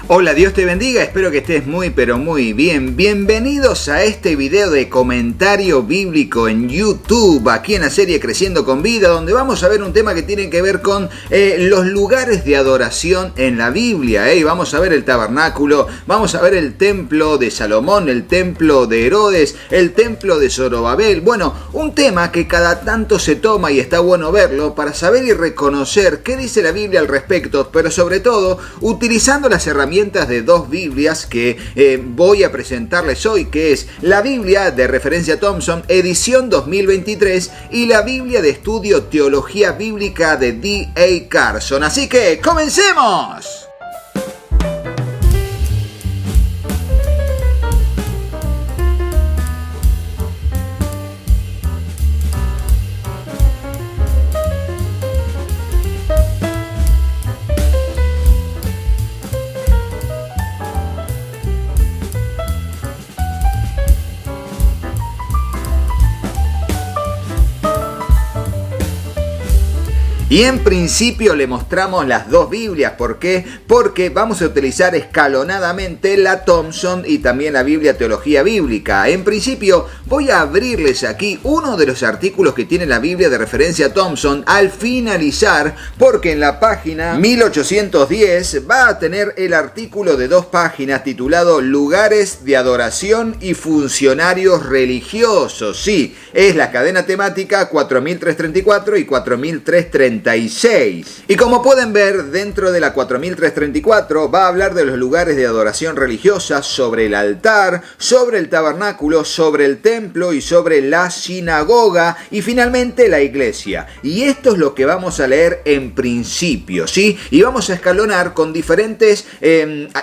Hola, Dios te bendiga, espero que estés muy pero muy bien. Bienvenidos a este video de comentario bíblico en YouTube, aquí en la serie Creciendo con Vida, donde vamos a ver un tema que tiene que ver con los lugares de adoración en la Biblia. Vamos a ver el tabernáculo, vamos a ver el templo de Salomón, el templo de Herodes, el templo de Zorobabel. Bueno, un tema que cada tanto se toma y está bueno verlo para saber y reconocer qué dice la Biblia al respecto, pero sobre todo utilizando las herramientas de dos Biblias que voy a presentarles hoy, que es la Biblia de referencia Thompson, edición 2023, y la Biblia de estudio Teología Bíblica de D.A. Carson. Así que, ¡comencemos! Y en principio le mostramos las dos Biblias. ¿Por qué? Porque vamos a utilizar escalonadamente la Thompson y también la Biblia Teología Bíblica. En principio voy a abrirles aquí uno de los artículos que tiene la Biblia de referencia Thompson al finalizar, porque en la página 1810 va a tener el artículo de 2 páginas titulado Lugares de adoración y funcionarios religiosos. Sí, es la cadena temática 4334 y 4336. Y como pueden ver, dentro de la 4334 va a hablar de los lugares de adoración religiosa, sobre el altar, sobre el tabernáculo, sobre el templo y sobre la sinagoga y finalmente la iglesia. Y esto es lo que vamos a leer en principio, ¿sí? Y vamos a escalonar con diferentes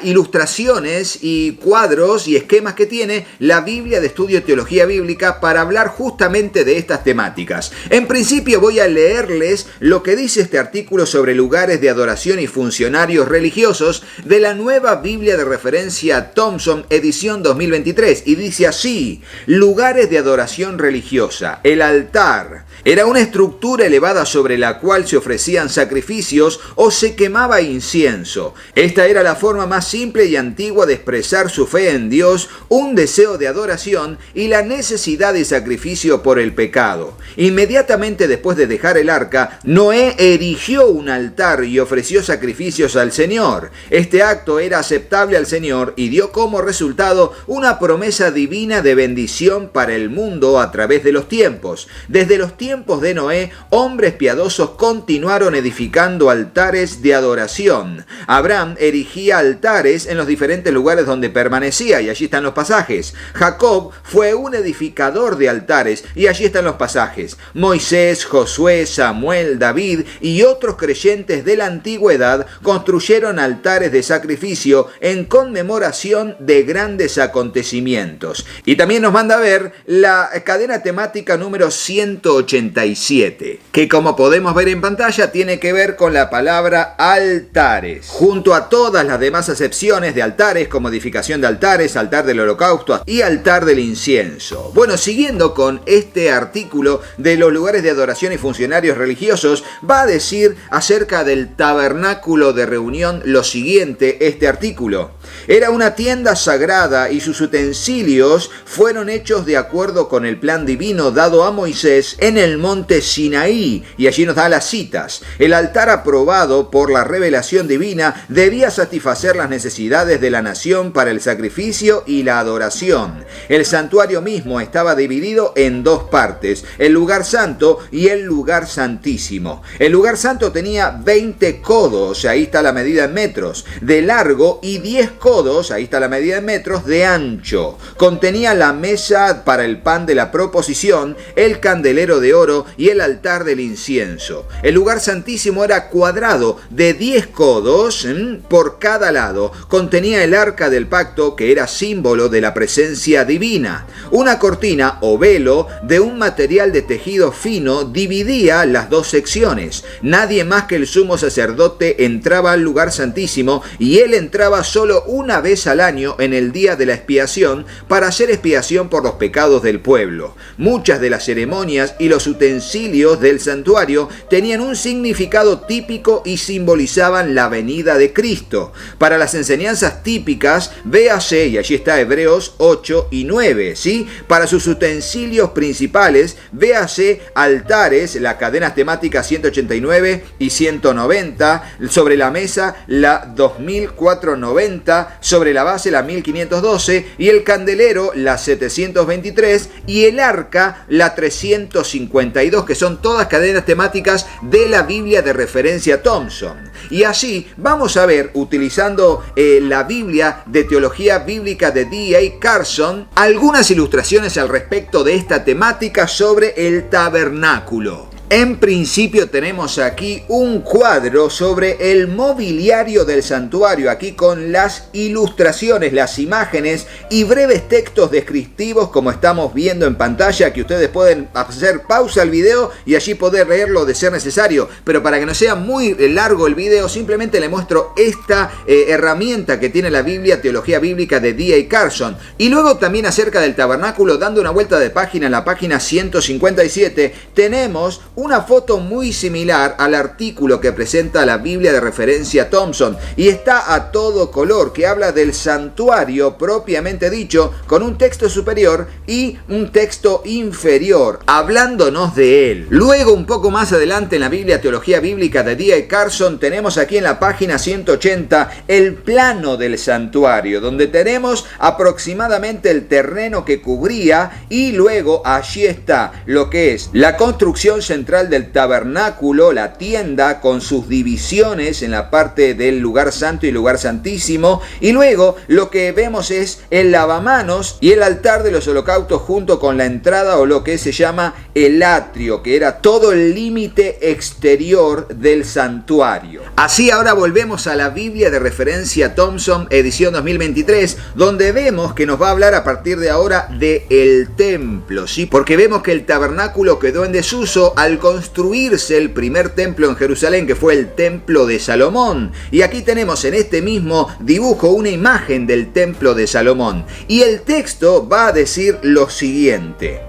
ilustraciones y cuadros y esquemas que tiene la Biblia de estudio Teología Bíblica para hablar justamente de estas temáticas. En principio voy a leerles lo que dice este artículo sobre lugares de adoración y funcionarios religiosos de la nueva Biblia de referencia Thompson, edición 2023, y dice así: lugares de adoración religiosa. El altar era una estructura elevada sobre la cual se ofrecían sacrificios o se quemaba incienso. Esta era la forma más simple y antigua de expresar su fe en Dios, un deseo de adoración y la necesidad de sacrificio por el pecado. Inmediatamente después de dejar el arca, Noé erigió un altar y ofreció sacrificios al Señor. Este acto era aceptable al Señor y dio como resultado una promesa divina de bendición para el mundo a través de los tiempos. Desde los tiempos de Noé, hombres piadosos continuaron edificando altares de adoración. Abraham erigía altares en los diferentes lugares donde permanecía, y allí están los pasajes. Jacob fue un edificador de altares, y allí están los pasajes. Moisés, Josué, Samuel, David y otros creyentes de la antigüedad construyeron altares de sacrificio en conmemoración de grandes acontecimientos. Y también nos manda a ver la cadena temática número 187, que como podemos ver en pantalla tiene que ver con la palabra altares, junto a todas las demás acepciones de altares como edificación de altares, altar del holocausto y altar del incienso. Bueno, siguiendo con este artículo de los lugares de adoración y funcionarios religiosos, va a decir acerca del tabernáculo de reunión lo siguiente este artículo: era una tienda sagrada y sus utensilios fueron hechos de acuerdo con el plan divino dado a Moisés en el monte Sinaí, y allí nos da las citas. El altar aprobado por la revelación divina debía satisfacer las necesidades de la nación para el sacrificio y la adoración. El santuario mismo estaba dividido en 2 partes, el lugar santo y el lugar santísimo. El lugar santo tenía 20 codos, ahí está la medida en metros, de largo, y 10 codos, ahí está la medida en metros, de ancho. Contenía la mesa para el pan de la proposición, el candelero de oro y el altar del incienso. El lugar santísimo era cuadrado, de 10 codos por cada lado. Contenía el arca del pacto, que era símbolo de la presencia divina. Una cortina o velo de un material de tejido fino dividía las 2 secciones. Nadie más que el sumo sacerdote entraba al lugar santísimo, y él entraba solo una vez al año en el día de la expiación para hacer expiación por los pecados del pueblo. Muchas de las ceremonias y los utensilios del santuario tenían un significado típico y simbolizaban la venida de Cristo. Para las enseñanzas típicas, véase, y allí está Hebreos 8 y 9, ¿sí? Para sus utensilios principales, véase altares, las cadenas temáticas 189 y 190, sobre la mesa la 2490, sobre la base la 1512 y el candelero la 723 y el arca la 352, que son todas cadenas temáticas de la Biblia de referencia Thompson. Y así vamos a ver, utilizando la Biblia de Teología Bíblica de D.A. Carson, algunas ilustraciones al respecto de esta temática sobre el tabernáculo. En principio tenemos aquí un cuadro sobre el mobiliario del santuario, aquí con las ilustraciones, las imágenes y breves textos descriptivos como estamos viendo en pantalla, que ustedes pueden hacer pausa al video y allí poder leerlo de ser necesario. Pero para que no sea muy largo el video, simplemente le muestro esta herramienta que tiene la Biblia, Teología Bíblica de D.A. Carson. Y luego también acerca del tabernáculo, dando una vuelta de página en la página 157, tenemos una foto muy similar al artículo que presenta la Biblia de referencia Thompson y está a todo color, que habla del santuario propiamente dicho, con un texto superior y un texto inferior, hablándonos de él. Luego, un poco más adelante en la Biblia Teología Bíblica de D.A. Carson, tenemos aquí en la página 180 el plano del santuario, donde tenemos aproximadamente el terreno que cubría y luego allí está lo que es la construcción central del tabernáculo, la tienda con sus divisiones en la parte del lugar santo y lugar santísimo, y luego lo que vemos es el lavamanos y el altar de los holocaustos junto con la entrada, o lo que se llama el atrio, que era todo el límite exterior del santuario. Así ahora volvemos a la Biblia de referencia Thompson, edición 2023, donde vemos que nos va a hablar a partir de ahora de el templo, ¿sí? Porque vemos que el tabernáculo quedó en desuso al construirse el primer templo en Jerusalén, que fue el templo de Salomón. Y aquí tenemos en este mismo dibujo una imagen del templo de Salomón. Y el texto va a decir lo siguiente: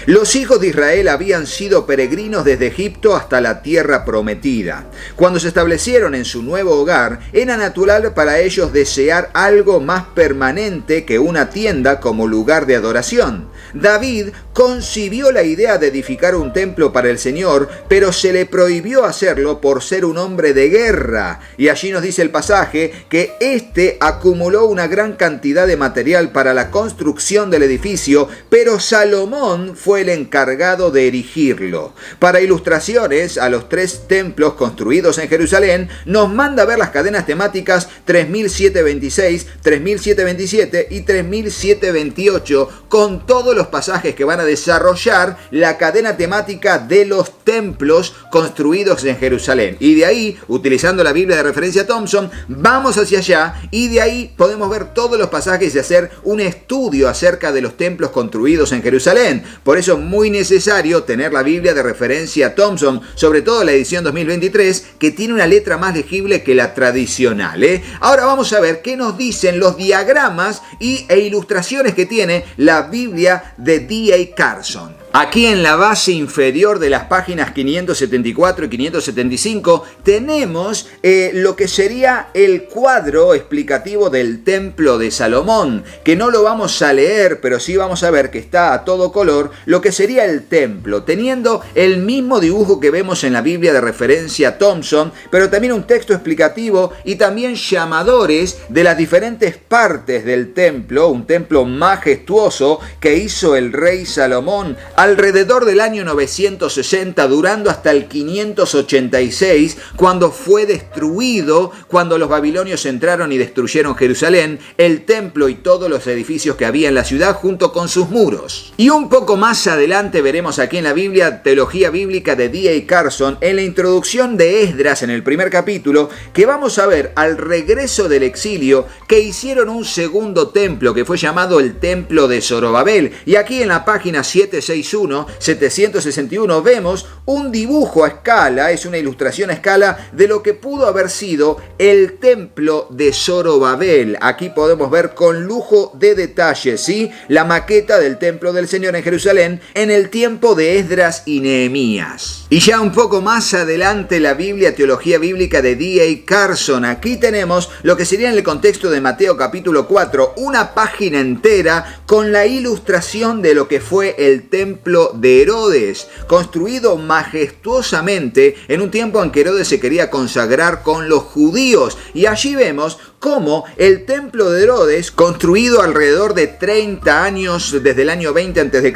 los hijos de Israel habían sido peregrinos desde Egipto hasta la tierra prometida. Cuando se establecieron en su nuevo hogar, era natural para ellos desear algo más permanente que una tienda como lugar de adoración. David concibió la idea de edificar un templo para el Señor, pero se le prohibió hacerlo por ser un hombre de guerra. Y allí nos dice el pasaje que éste acumuló una gran cantidad de material para la construcción del edificio, pero Salomón fue el encargado de erigirlo. Para ilustraciones a los 3 templos construidos en Jerusalén, nos manda a ver las cadenas temáticas 3726, 3727 y 3728, con todos los pasajes que van a desarrollar la cadena temática de los templos construidos en Jerusalén. Y de ahí, utilizando la Biblia de referencia Thompson, vamos hacia allá y de ahí podemos ver todos los pasajes y hacer un estudio acerca de los templos construidos en Jerusalén. Por eso es muy necesario tener la Biblia de referencia Thompson, sobre todo la edición 2023, que tiene una letra más legible que la tradicional, Ahora vamos a ver qué nos dicen los diagramas e ilustraciones que tiene la Biblia de D.A. Carson. Aquí en la base inferior de las páginas 574 y 575 tenemos lo que sería el cuadro explicativo del templo de Salomón, que no lo vamos a leer, pero sí vamos a ver que está a todo color lo que sería el templo, teniendo el mismo dibujo que vemos en la Biblia de referencia Thompson, pero también un texto explicativo y también llamadores de las diferentes partes del templo, un templo majestuoso que hizo el rey Salomón alrededor del año 960, durando hasta el 586, cuando fue destruido, cuando los babilonios entraron y destruyeron Jerusalén, el templo y todos los edificios que había en la ciudad junto con sus muros. Y un poco más adelante veremos aquí en la Biblia, Teología Bíblica de D.A. Carson, en la introducción de Esdras, en el primer capítulo, que vamos a ver al regreso del exilio, que hicieron un segundo templo que fue llamado el Templo de Zorobabel. Y aquí en la página 761 1, 761, vemos un dibujo a escala, es una ilustración a escala de lo que pudo haber sido el templo de Zorobabel. Aquí podemos ver con lujo de detalles, ¿sí?, la maqueta del templo del Señor en Jerusalén en el tiempo de Esdras y Nehemías. Y ya un poco más adelante la Biblia, Teología Bíblica de D.A. Carson. Aquí tenemos lo que sería en el contexto de Mateo capítulo 4, una página entera con la ilustración de lo que fue el templo de Herodes, construido majestuosamente en un tiempo en que Herodes se quería consagrar con los judíos. Y allí vemos cómo el templo de Herodes, construido alrededor de 30 años desde el año 20 a.C.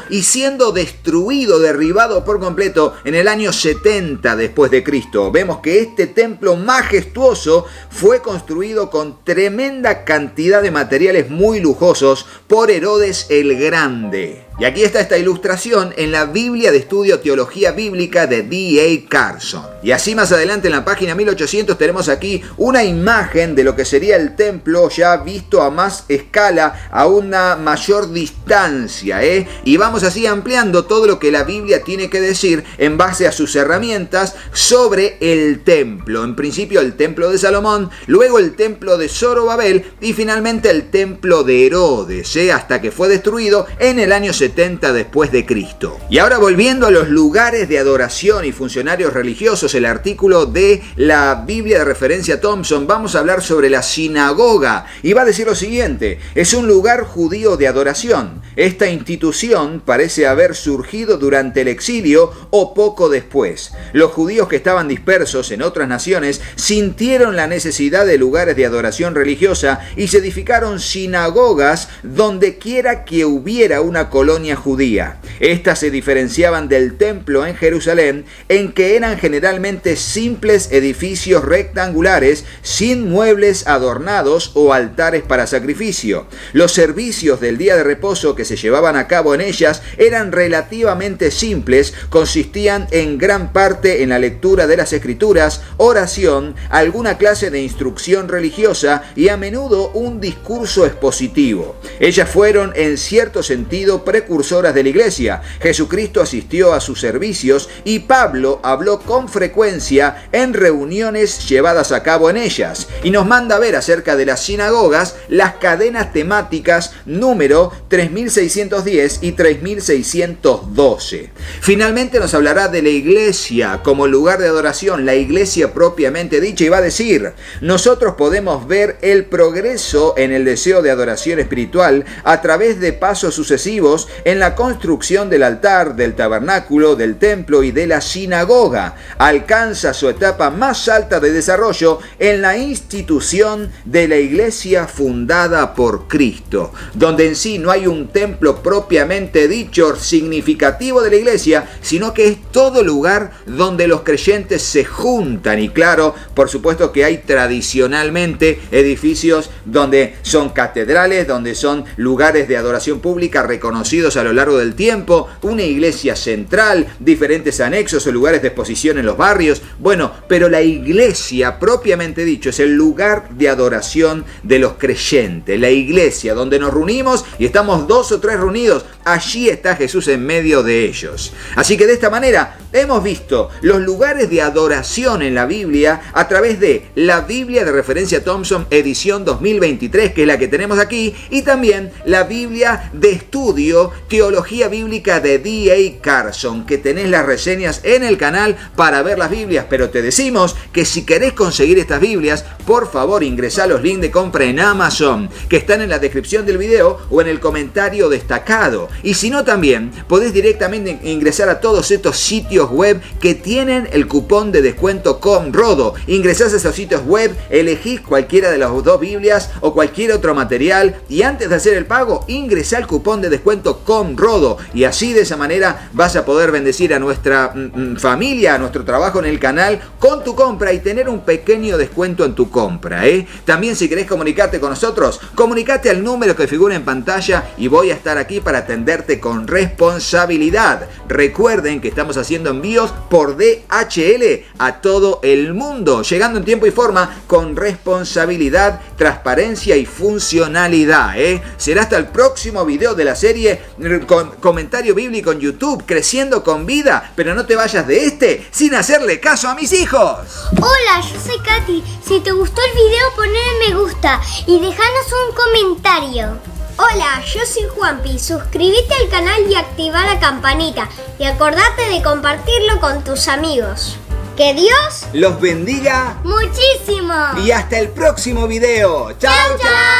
y siendo destruido, derribado por completo en el año 70 después de Cristo. Vemos que este templo majestuoso fue construido con tremenda cantidad de materiales muy lujosos por Herodes el Grande. Y aquí está esta ilustración en la Biblia de Estudio Teología Bíblica de D.A. Carson. Y así más adelante en la página 1800 tenemos aquí una imagen de lo que sería el templo ya visto a más escala, a una mayor distancia, Y vamos así ampliando todo lo que la Biblia tiene que decir en base a sus herramientas sobre el templo. En principio el templo de Salomón, luego el templo de Zorobabel y finalmente el templo de Herodes, hasta que fue destruido en el año 70 después de Cristo. Y ahora volviendo a los lugares de adoración y funcionarios religiosos, el artículo de la Biblia de referencia Thompson, vamos a hablar sobre la sinagoga y va a decir lo siguiente: es un lugar judío de adoración. Esta institución parece haber surgido durante el exilio o poco después. Los judíos que estaban dispersos en otras naciones sintieron la necesidad de lugares de adoración religiosa y se edificaron sinagogas donde quiera que hubiera una colonia judía. Estas se diferenciaban del templo en Jerusalén en que eran generalmente simples edificios rectangulares sin muebles adornados o altares para sacrificio. Los servicios del día de reposo que se llevaban a cabo en ellas eran relativamente simples, consistían en gran parte en la lectura de las escrituras, oración, alguna clase de instrucción religiosa y a menudo un discurso expositivo. Ellas fueron en cierto sentido precursoras de la iglesia. Jesucristo asistió a sus servicios y Pablo habló con frecuencia en reuniones llevadas a cabo en ellas. Y nos manda ver acerca de las sinagogas las cadenas temáticas número 3610 y 3612. Finalmente nos hablará de la iglesia como lugar de adoración, la iglesia propiamente dicha, y va a decir: nosotros podemos ver el progreso en el deseo de adoración espiritual a través de pasos sucesivos en la construcción del altar, del tabernáculo, del templo y de la sinagoga. Alcanza su etapa más alta de desarrollo en la institución de la iglesia fundada por Cristo, donde en sí no hay un templo propiamente dicho significativo de la iglesia, sino que es todo lugar donde los creyentes se juntan. Y claro, por supuesto que hay tradicionalmente edificios donde son catedrales, donde son lugares de adoración pública reconocidos a lo largo del tiempo, una iglesia central, diferentes anexos o lugares de exposición en los barrios. Bueno, pero la iglesia propiamente dicho es el lugar de adoración de los creyentes, la iglesia donde nos reunimos y estamos 2 o 3 reunidos, allí está Jesús en medio de ellos. Así que de esta manera hemos visto los lugares de adoración en la Biblia a través de la Biblia de referencia Thompson edición 2023, que es la que tenemos aquí, y también la Biblia de estudio Teología Bíblica de D.A. Carson, que tenés las reseñas en el canal para ver las Biblias. Pero te decimos que si querés conseguir estas Biblias, por favor ingresá a los links de compra en Amazon, que están en la descripción del video o en el comentario destacado. Y si no, también podés directamente ingresar a todos estos sitios web que tienen el cupón de descuento COMRODO. Ingresás a esos sitios web, elegís cualquiera de las 2 Biblias o cualquier otro material y antes de hacer el pago, ingresá el cupón de descuento COMRODO y así de esa manera vas a poder bendecir a nuestra familia, a nuestro trabajo en el canal con tu compra y tener un pequeño descuento en tu compra. También si querés comunicarte con nosotros, comunicate al número que figura en pantalla y voy a estar aquí para atenderte con responsabilidad. Recuerden que estamos haciendo envíos por DHL a todo el mundo, llegando en tiempo y forma con responsabilidad transparencia y funcionalidad. Será hasta el próximo video de la serie con comentario bíblico en YouTube, Creciendo con Vida. Pero no te vayas de este sin hacerle caso a mis hijos. Hola, yo soy Katy. Si te gustó el video, ponle me gusta y dejanos un comentario. Hola, yo soy Juanpi. Suscríbete al canal y activa la campanita. Y acordate de compartirlo con tus amigos. ¡Que Dios los bendiga muchísimo! y hasta el próximo video. ¡Chao, chao!